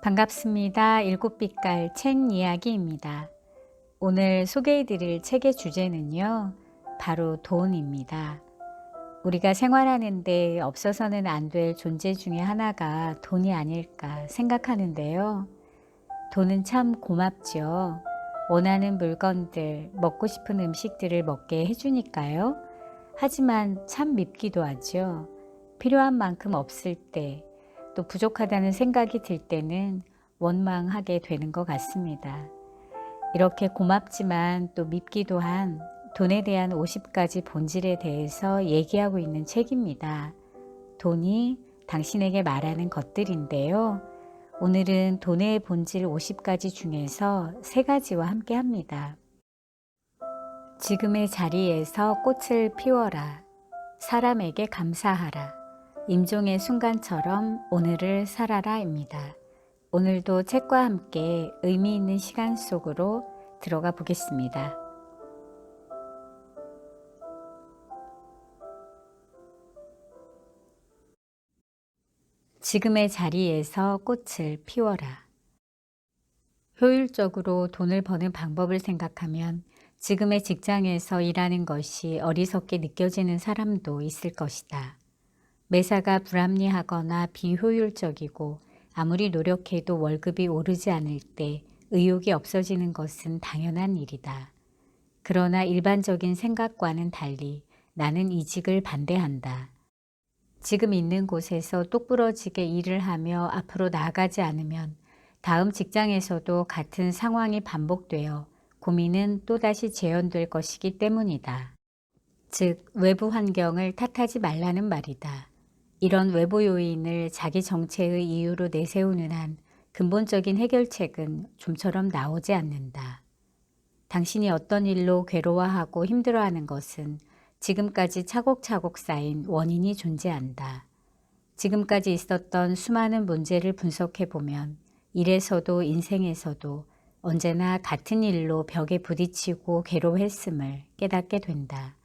반갑습니다. 일곱빛깔 책 이야기입니다. 오늘 소개해드릴 책의 주제는요, 바로 돈입니다. 우리가 생활하는데 없어서는 안 될 존재 중에 하나가 돈이 아닐까 생각하는데요. 돈은 참 고맙죠. 원하는 물건들, 먹고 싶은 음식들을 먹게 해주니까요. 하지만 참 밉기도 하죠. 필요한 만큼 없을 때, 또 부족하다는 생각이 들 때는 원망하게 되는 것 같습니다. 이렇게 고맙지만 또 밉기도 한 돈에 대한 50가지 본질에 대해서 얘기하고 있는 책입니다. 돈이 당신에게 말하는 것들인데요. 오늘은 돈의 본질 50가지 중에서 3가지와 함께 합니다. 지금의 자리에서 꽃을 피워라. 사람에게 감사하라. 임종의 순간처럼 오늘을 살아라입니다. 오늘도 책과 함께 의미 있는 시간 속으로 들어가 보겠습니다. 지금의 자리에서 꽃을 피워라. 효율적으로 돈을 버는 방법을 생각하면 지금의 직장에서 일하는 것이 어리석게 느껴지는 사람도 있을 것이다. 매사가 불합리하거나 비효율적이고 아무리 노력해도 월급이 오르지 않을 때 의욕이 없어지는 것은 당연한 일이다. 그러나 일반적인 생각과는 달리 나는 이직을 반대한다. 지금 있는 곳에서 똑부러지게 일을 하며 앞으로 나아가지 않으면 다음 직장에서도 같은 상황이 반복되어 고민은 또다시 재현될 것이기 때문이다. 즉, 외부 환경을 탓하지 말라는 말이다. 이런 외부 요인을 자기 정체의 이유로 내세우는 한 근본적인 해결책은 좀처럼 나오지 않는다. 당신이 어떤 일로 괴로워하고 힘들어하는 것은 지금까지 차곡차곡 쌓인 원인이 존재한다. 지금까지 있었던 수많은 문제를 분석해보면 일에서도 인생에서도 언제나 같은 일로 벽에 부딪히고 괴로워했음을 깨닫게 된다.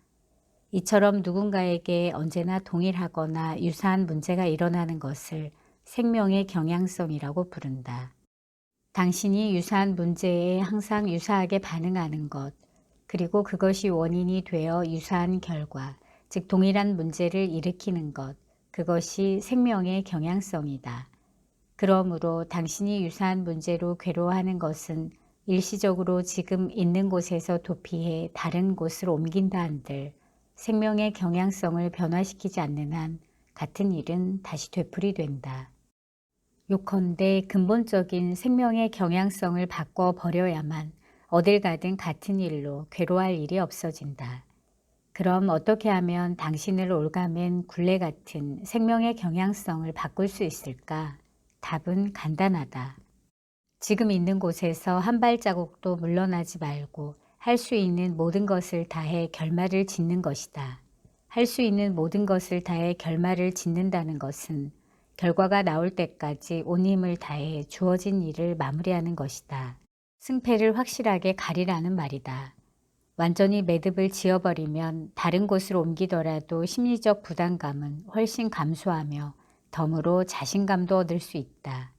이처럼 누군가에게 언제나 동일하거나 유사한 문제가 일어나는 것을 생명의 경향성이라고 부른다. 당신이 유사한 문제에 항상 유사하게 반응하는 것, 그리고 그것이 원인이 되어 유사한 결과, 즉 동일한 문제를 일으키는 것, 그것이 생명의 경향성이다. 그러므로 당신이 유사한 문제로 괴로워하는 것은 일시적으로 지금 있는 곳에서 도피해 다른 곳으로 옮긴다 한들 생명의 경향성을 변화시키지 않는 한 같은 일은 다시 되풀이된다. 요컨대 근본적인 생명의 경향성을 바꿔버려야만 어딜 가든 같은 일로 괴로워할 일이 없어진다. 그럼 어떻게 하면 당신을 올가맨 굴레 같은 생명의 경향성을 바꿀 수 있을까? 답은 간단하다. 지금 있는 곳에서 한 발자국도 물러나지 말고 할 수 있는 모든 것을 다해 결말을 짓는 것이다. 할 수 있는 모든 것을 다해 결말을 짓는다는 것은 결과가 나올 때까지 온 힘을 다해 주어진 일을 마무리하는 것이다. 승패를 확실하게 가리라는 말이다. 완전히 매듭을 지어버리면 다른 곳으로 옮기더라도 심리적 부담감은 훨씬 감소하며 덤으로 자신감도 얻을 수 있다.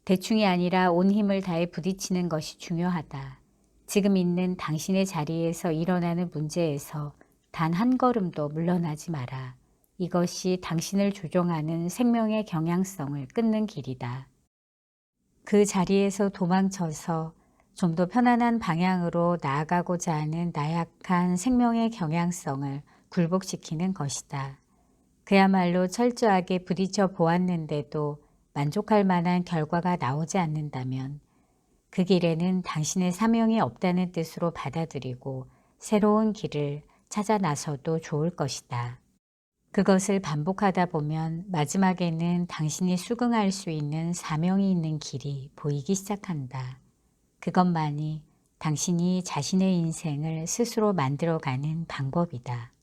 대충이 아니라 온 힘을 다해 부딪히는 것이 중요하다. 지금 있는 당신의 자리에서 일어나는 문제에서 단 한 걸음도 물러나지 마라. 이것이 당신을 조종하는 생명의 경향성을 끊는 길이다. 그 자리에서 도망쳐서 좀 더 편안한 방향으로 나아가고자 하는 나약한 생명의 경향성을 굴복시키는 것이다. 그야말로 철저하게 부딪혀 보았는데도 만족할 만한 결과가 나오지 않는다면 그 길에는 당신의 사명이 없다는 뜻으로 받아들이고 새로운 길을 찾아 나서도 좋을 것이다. 그것을 반복하다 보면 마지막에는 당신이 수긍할 수 있는 사명이 있는 길이 보이기 시작한다. 그것만이 당신이 자신의 인생을 스스로 만들어가는 방법이다.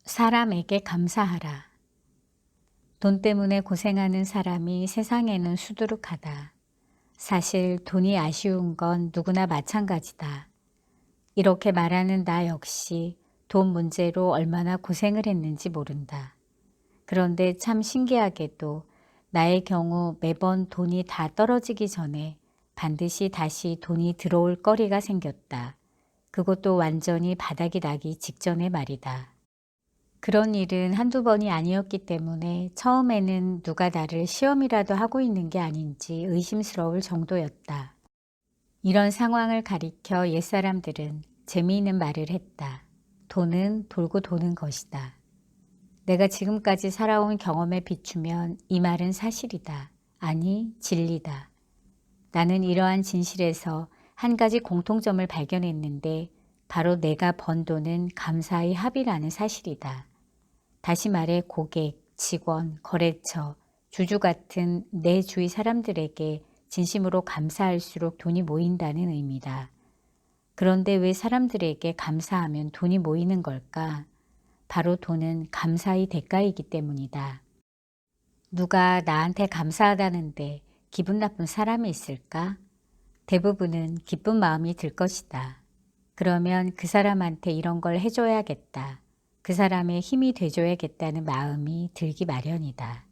사람에게 감사하라. 돈 때문에 고생하는 사람이 세상에는 수두룩하다. 사실 돈이 아쉬운 건 누구나 마찬가지다. 이렇게 말하는 나 역시 돈 문제로 얼마나 고생을 했는지 모른다. 그런데 참 신기하게도 나의 경우 매번 돈이 다 떨어지기 전에 반드시 다시 돈이 들어올 거리가 생겼다. 그것도 완전히 바닥이 나기 직전의 말이다. 그런 일은 한두 번이 아니었기 때문에 처음에는 누가 나를 시험이라도 하고 있는 게 아닌지 의심스러울 정도였다. 이런 상황을 가리켜 옛사람들은 재미있는 말을 했다. 돈은 돌고 도는 것이다. 내가 지금까지 살아온 경험에 비추면 이 말은 사실이다. 아니, 진리다. 나는 이러한 진실에서 한 가지 공통점을 발견했는데 바로 내가 번 돈은 감사의 합이라는 사실이다. 다시 말해 고객, 직원, 거래처, 주주 같은 내 주위 사람들에게 진심으로 감사할수록 돈이 모인다는 의미다. 그런데 왜 사람들에게 감사하면 돈이 모이는 걸까? 바로 돈은 감사의 대가이기 때문이다. 누가 나한테 감사하다는데 기분 나쁜 사람이 있을까? 대부분은 기쁜 마음이 들 것이다. 그러면 그 사람한테 이런 걸 해줘야겠다. 그 사람의 힘이 돼줘야겠다는 마음이 들기 마련이다.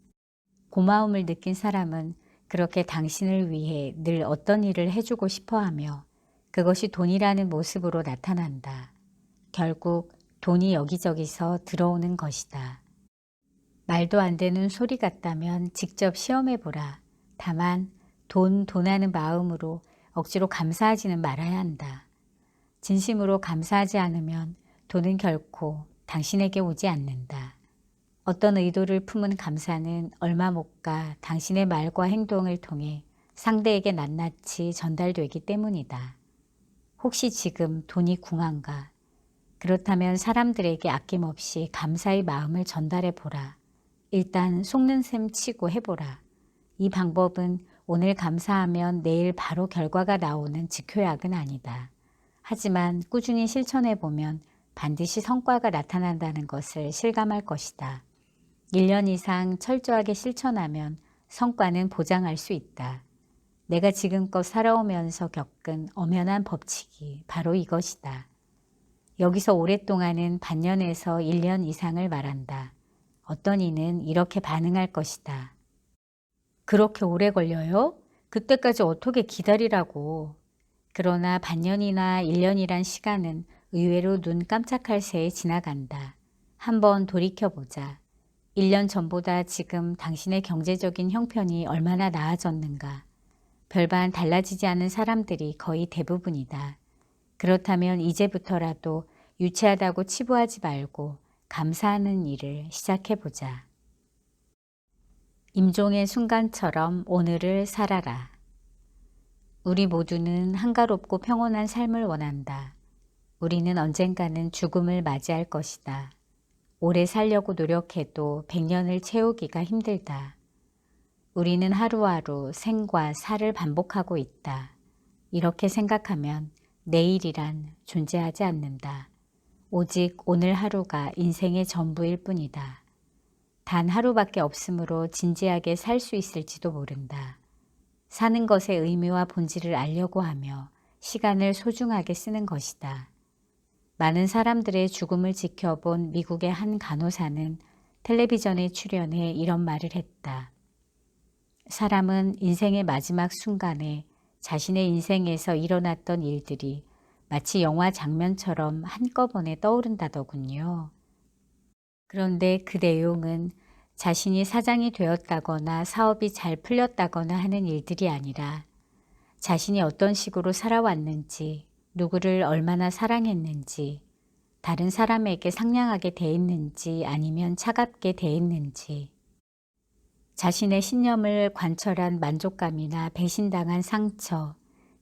고마움을 느낀 사람은 그렇게 당신을 위해 늘 어떤 일을 해주고 싶어하며 그것이 돈이라는 모습으로 나타난다. 결국 돈이 여기저기서 들어오는 것이다. 말도 안 되는 소리 같다면 직접 시험해보라. 다만 돈하는 마음으로 억지로 감사하지는 말아야 한다. 진심으로 감사하지 않으면 돈은 결코 당신에게 오지 않는다. 어떤 의도를 품은 감사는 얼마 못 가 당신의 말과 행동을 통해 상대에게 낱낱이 전달되기 때문이다. 혹시 지금 돈이 궁한가? 그렇다면 사람들에게 아낌없이 감사의 마음을 전달해 보라. 일단 속는 셈 치고 해보라. 이 방법은 오늘 감사하면 내일 바로 결과가 나오는 직효약은 아니다. 하지만 꾸준히 실천해 보면 반드시 성과가 나타난다는 것을 실감할 것이다. 1년 이상 철저하게 실천하면 성과는 보장할 수 있다. 내가 지금껏 살아오면서 겪은 엄연한 법칙이 바로 이것이다. 여기서 오랫동안은 반년에서 1년 이상을 말한다. 어떤 이는 이렇게 반응할 것이다. 그렇게 오래 걸려요? 그때까지 어떻게 기다리라고. 그러나 반년이나 1년이란 시간은 의외로 눈 깜짝할 새에 지나간다. 한번 돌이켜보자. 1년 전보다 지금 당신의 경제적인 형편이 얼마나 나아졌는가. 별반 달라지지 않은 사람들이 거의 대부분이다. 그렇다면 이제부터라도 유치하다고 치부하지 말고 감사하는 일을 시작해보자. 임종의 순간처럼 오늘을 살아라. 우리 모두는 한가롭고 평온한 삶을 원한다. 우리는 언젠가는 죽음을 맞이할 것이다. 오래 살려고 노력해도 100년을 채우기가 힘들다. 우리는 하루하루 생과 사를 반복하고 있다. 이렇게 생각하면 내일이란 존재하지 않는다. 오직 오늘 하루가 인생의 전부일 뿐이다. 단 하루밖에 없으므로 진지하게 살 수 있을지도 모른다. 사는 것의 의미와 본질을 알려고 하며 시간을 소중하게 쓰는 것이다. 많은 사람들의 죽음을 지켜본 미국의 한 간호사는 텔레비전에 출연해 이런 말을 했다. 사람은 인생의 마지막 순간에 자신의 인생에서 일어났던 일들이 마치 영화 장면처럼 한꺼번에 떠오른다더군요. 그런데 그 내용은 자신이 사장이 되었다거나 사업이 잘 풀렸다거나 하는 일들이 아니라 자신이 어떤 식으로 살아왔는지, 누구를 얼마나 사랑했는지, 다른 사람에게 상냥하게 대했는지 아니면 차갑게 대했는지, 자신의 신념을 관철한 만족감이나 배신당한 상처,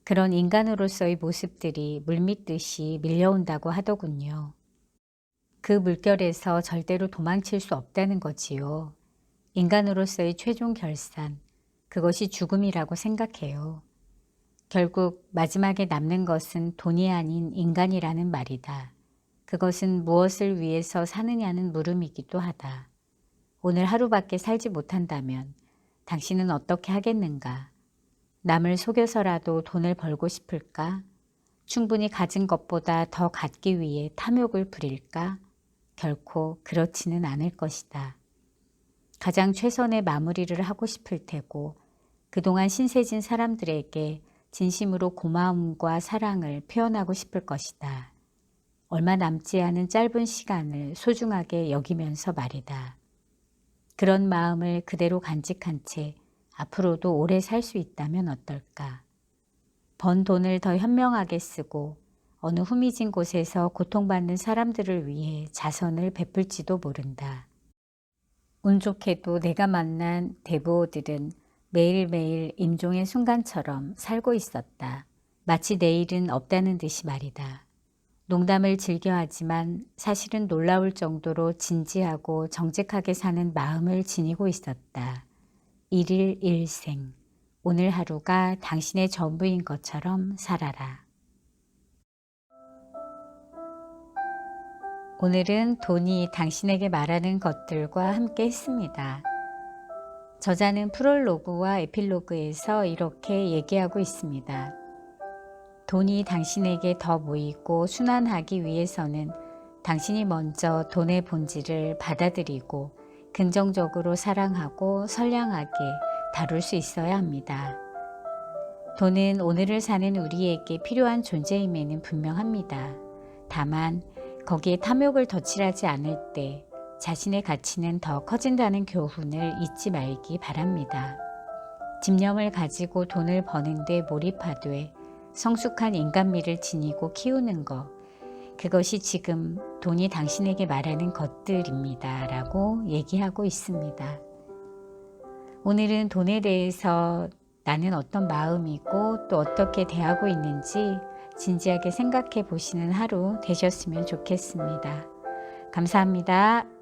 그런 인간으로서의 모습들이 물밀듯이 밀려온다고 하더군요. 그 물결에서 절대로 도망칠 수 없다는 거지요. 인간으로서의 최종 결산, 그것이 죽음이라고 생각해요. 결국 마지막에 남는 것은 돈이 아닌 인간이라는 말이다. 그것은 무엇을 위해서 사느냐는 물음이기도 하다. 오늘 하루밖에 살지 못한다면 당신은 어떻게 하겠는가? 남을 속여서라도 돈을 벌고 싶을까? 충분히 가진 것보다 더 갖기 위해 탐욕을 부릴까? 결코 그렇지는 않을 것이다. 가장 최선의 마무리를 하고 싶을 테고 그동안 신세진 사람들에게 진심으로 고마움과 사랑을 표현하고 싶을 것이다. 얼마 남지 않은 짧은 시간을 소중하게 여기면서 말이다. 그런 마음을 그대로 간직한 채 앞으로도 오래 살 수 있다면 어떨까? 번 돈을 더 현명하게 쓰고 어느 후미진 곳에서 고통받는 사람들을 위해 자선을 베풀지도 모른다. 운 좋게도 내가 만난 대부호들은 매일매일 임종의 순간처럼 살고 있었다. 마치 내일은 없다는 듯이 말이다. 농담을 즐겨하지만 사실은 놀라울 정도로 진지하고 정직하게 사는 마음을 지니고 있었다. 일일 일생, 오늘 하루가 당신의 전부인 것처럼 살아라. 오늘은 돈이 당신에게 말하는 것들과 함께 했습니다. 저자는 프롤로그와 에필로그에서 이렇게 얘기하고 있습니다. 돈이 당신에게 더 모이고 순환하기 위해서는 당신이 먼저 돈의 본질을 받아들이고 긍정적으로 사랑하고 선량하게 다룰 수 있어야 합니다. 돈은 오늘을 사는 우리에게 필요한 존재임에는 분명합니다. 다만 거기에 탐욕을 덧칠하지 않을 때 자신의 가치는 더 커진다는 교훈을 잊지 말기 바랍니다. 집념을 가지고 돈을 버는 데 몰입하되 성숙한 인간미를 지니고 키우는 것, 그것이 지금 돈이 당신에게 말하는 것들입니다. 라고 얘기하고 있습니다. 오늘은 돈에 대해서 나는 어떤 마음이고 또 어떻게 대하고 있는지 진지하게 생각해 보시는 하루 되셨으면 좋겠습니다. 감사합니다.